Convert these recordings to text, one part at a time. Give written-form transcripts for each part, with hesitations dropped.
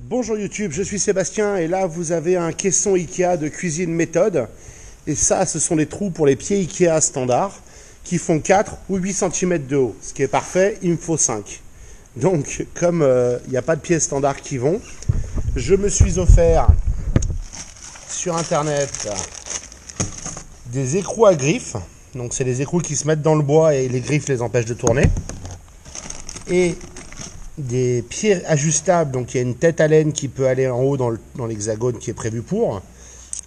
Bonjour YouTube, je suis Sébastien et là vous avez un caisson Ikea de cuisine méthode. Et ça, ce sont les trous pour les pieds Ikea standard qui font 4 ou 8 cm de haut. Ce qui est parfait, il me faut 5. Donc comme il n'y a pas de pieds standards qui vont, je me suis offert sur internet des écrous à griffes. Donc c'est des écrous qui se mettent dans le bois et les griffes les empêchent de tourner. Et des pieds ajustables, donc il y a une tête à laine qui peut aller en haut dans l'hexagone qui est prévu pour.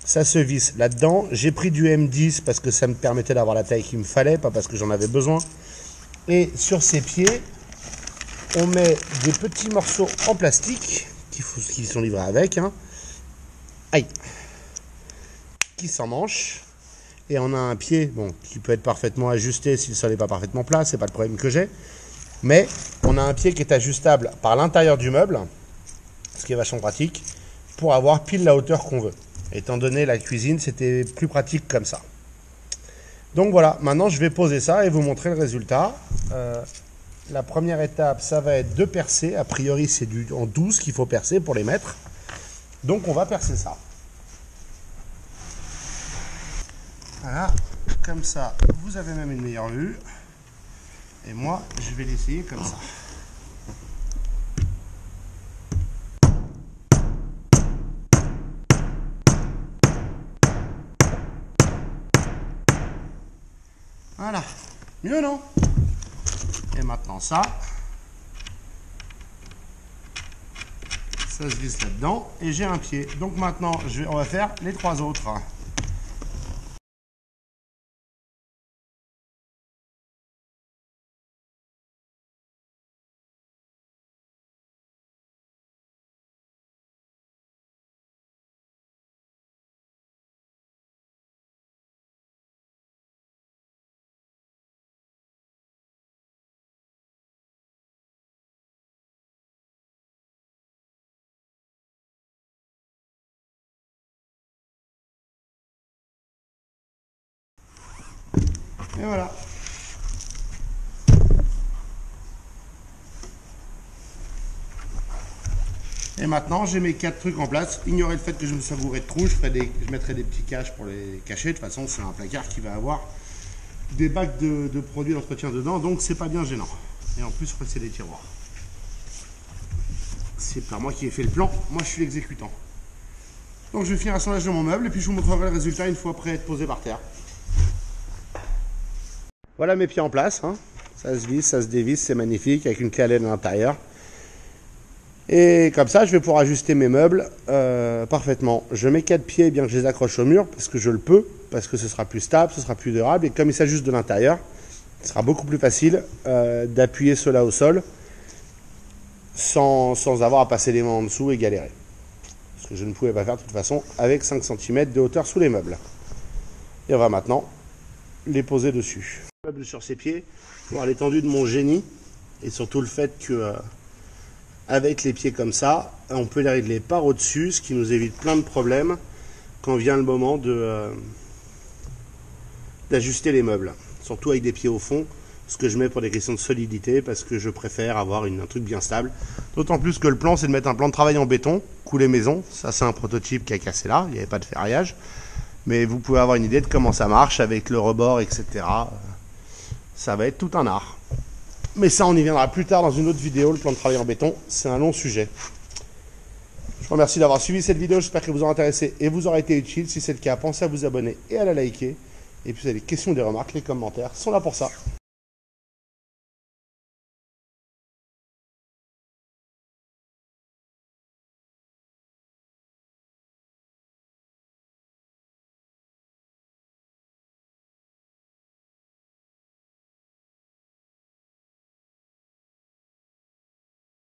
Ça se visse là-dedans. J'ai pris du M10 parce que ça me permettait d'avoir la taille qu'il me fallait, pas parce que j'en avais besoin. Et sur ces pieds, on met des petits morceaux en plastique qui sont livrés avec, aïe, qui s'emmanchent. Et on a un pied bon, qui peut être parfaitement ajusté si le sol n'est pas parfaitement plat, c'est pas le problème que j'ai. Mais on a un pied qui est ajustable par l'intérieur du meuble, ce qui est vachement pratique, pour avoir pile la hauteur qu'on veut. Étant donné la cuisine, c'était plus pratique comme ça. Donc voilà, maintenant je vais poser ça et vous montrer le résultat. La première étape, ça va être de percer. A priori, c'est en 12 qu'il faut percer pour les mettre. Donc on va percer ça. Voilà, comme ça, vous avez même une meilleure vue. Et moi, je vais l'essayer comme ça. Voilà. Mieux, non? Et maintenant ça. Ça se visse là-dedans. Et j'ai un pied. Donc maintenant, on va faire les 3 autres. Et voilà. Et maintenant, j'ai mes 4 trucs en place. Ignorez le fait que je me sois bourré de trous. Je mettrai des petits caches pour les cacher. De toute façon, c'est un placard qui va avoir des bacs de produits d'entretien dedans. Donc, c'est pas bien gênant. Et en plus, je crois que c'est des tiroirs. C'est pas moi qui ai fait le plan. Moi, je suis l'exécutant. Donc, je vais finir l'assemblage de mon meuble. Et puis, je vous montrerai le résultat une fois prêt à être posé par terre. Voilà mes pieds en place. Ça se visse, ça se dévisse. C'est magnifique. Avec une clé à laine à l'intérieur. Et comme ça, je vais pouvoir ajuster mes meubles parfaitement. Je mets 4 pieds, bien que je les accroche au mur, parce que je le peux, parce que ce sera plus stable, ce sera plus durable. Et comme ils s'ajustent de l'intérieur, ce sera beaucoup plus facile d'appuyer cela au sol sans avoir à passer les mains en dessous et galérer. Ce que je ne pouvais pas faire de toute façon avec 5 cm de hauteur sous les meubles. Et on va maintenant les poser dessus. Meuble sur ses pieds, voir l'étendue de mon génie et surtout le fait que avec les pieds comme ça, on peut les régler par au-dessus, ce qui nous évite plein de problèmes quand vient le moment d'ajuster les meubles. Surtout avec des pieds au fond, ce que je mets pour des questions de solidité, parce que je préfère avoir un truc bien stable. D'autant plus que le plan, c'est de mettre un plan de travail en béton, couler maison. Ça, c'est un prototype qui a cassé là, il n'y avait pas de ferraillage. Mais vous pouvez avoir une idée de comment ça marche avec le rebord, etc. Ça va être tout un art. Mais ça, on y viendra plus tard dans une autre vidéo, le plan de travail en béton. C'est un long sujet. Je vous remercie d'avoir suivi cette vidéo. J'espère qu'elle vous aura intéressé et vous aura été utile. Si c'est le cas, pensez à vous abonner et à la liker. Et puis, si vous avez des questions ou des remarques, les commentaires sont là pour ça.